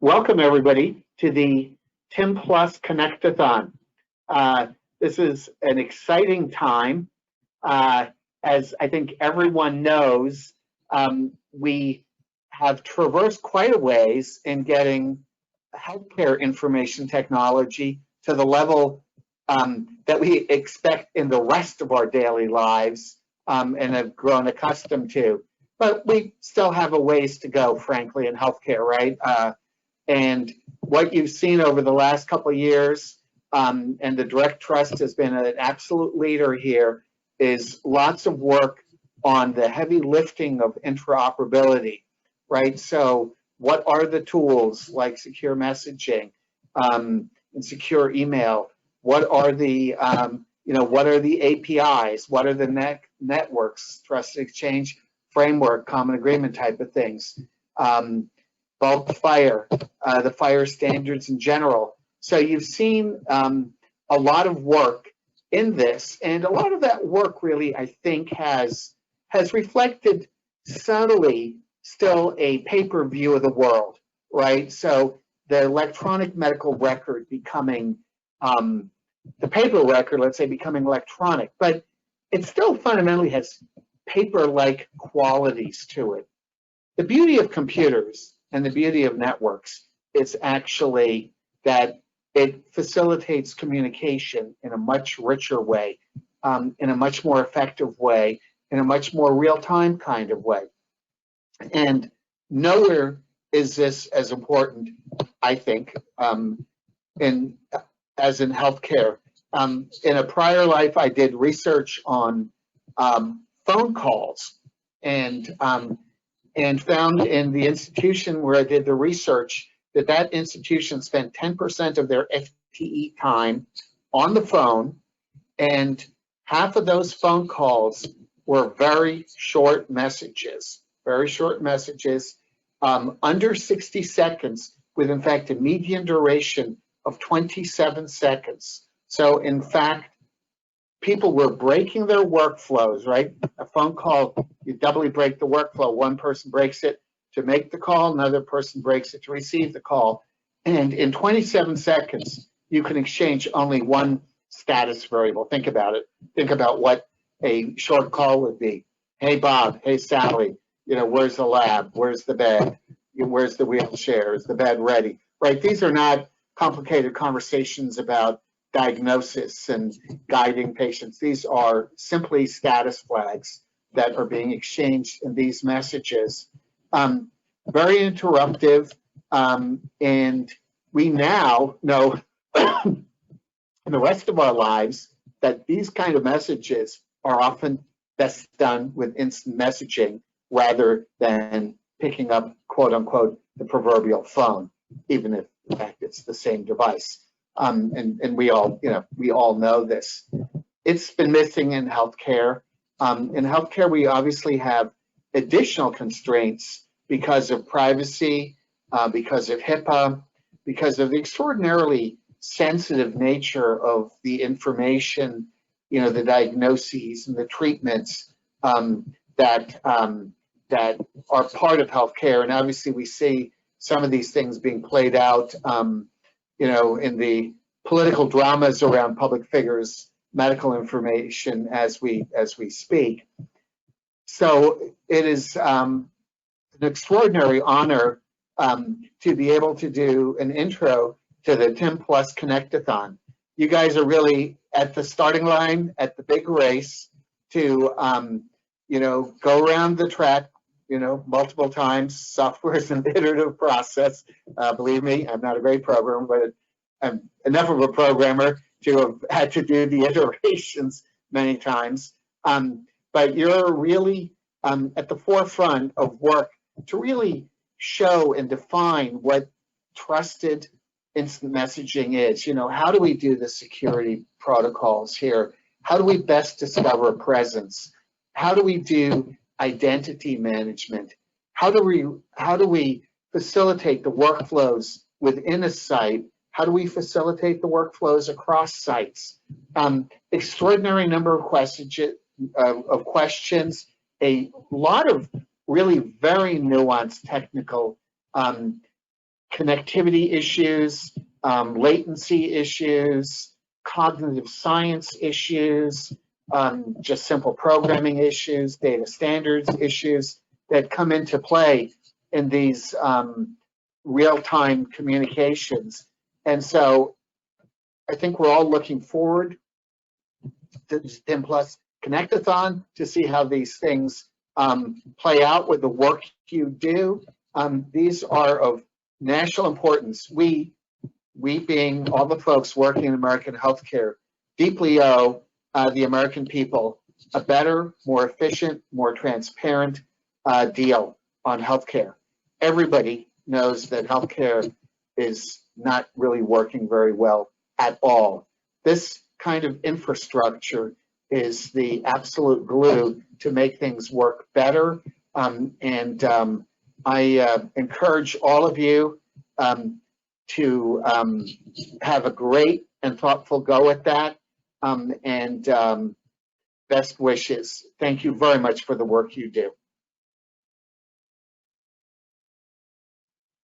Welcome, everybody, to the Tim Plus Connectathon. This is an exciting time. As I think everyone knows, we have traversed quite a ways in getting healthcare information technology to the level that we expect in the rest of our daily lives and have grown accustomed to. But we still have a ways to go, frankly, in healthcare, right? And what you've seen over the last couple of years, and the Direct Trust has been an absolute leader here, is lots of work on the heavy lifting of interoperability, right? So what are the tools like secure messaging and secure email? What are the, what are the APIs? What are the networks, trusted exchange framework, common agreement type of things? Bulk fire, the fire standards in general. So you've seen a lot of work in this, and a lot of that work really, I think, has reflected subtly still a paper view of the world, right? So the electronic medical record becoming, the paper record, let's say, becoming electronic, but it still fundamentally has paper-like qualities to it. The beauty of computers and the beauty of networks is actually that it facilitates communication in a much richer way, in a much more effective way, in a much more real-time kind of way. And nowhere is this as important, I think, as in healthcare. In a prior life, I did research on phone calls, and found in the institution where I did the research that institution spent 10% of their FTE time on the phone, and half of those phone calls were very short messages, under 60 seconds, with in fact a median duration of 27 seconds. So in fact, people were breaking their workflows, right? A phone call, you doubly break the workflow. One person breaks it to make the call, another person breaks it to receive the call. And in 27 seconds, you can exchange only one status variable. Think about it. Think about what a short call would be. Hey, Bob. Hey, Sally. Where's the lab? Where's the bed? Where's the wheelchair? Is the bed ready? Right? These are not complicated conversations about diagnosis and guiding patients. These are simply status flags that are being exchanged in these messages. Very interruptive, and we now know in the rest of our lives that these kind of messages are often best done with instant messaging rather than picking up, quote unquote, the proverbial phone, even if in fact it's the same device. And we all know this. It's been missing in healthcare. In healthcare, we obviously have additional constraints because of privacy, because of HIPAA, because of the extraordinarily sensitive nature of the information, the diagnoses and the treatments that are part of healthcare. And obviously, we see some of these things being played out in the political dramas around public figures' medical information as we speak. So it is an extraordinary honor to be able to do an intro to the Tim Plus Connectathon. You guys are really at the starting line, at the big race to go around the track multiple times. Software is an iterative process. Believe me, I'm not a great programmer, but I'm enough of a programmer to have had to do the iterations many times. But you're really at the forefront of work to really show and define what trusted instant messaging is. How do we do the security protocols here? How do we best discover a presence? How do we do identity management? How do we facilitate the workflows within a site? How do we facilitate the workflows across sites? Extraordinary number of questions, a lot of really very nuanced technical connectivity issues, latency issues, cognitive science issues, just simple programming issues, data standards issues that come into play in these real-time communications. And so I think we're all looking forward to the 10 Plus Connectathon to see how these things play out with the work you do. These are of national importance. We being all the folks working in American healthcare, deeply owe the American people a better, more efficient, more transparent deal on healthcare. Everybody knows that healthcare is not really working very well at all. This kind of infrastructure is the absolute glue to make things work better. I encourage all of you to have a great and thoughtful go at that. Best wishes. Thank you very much for the work you do.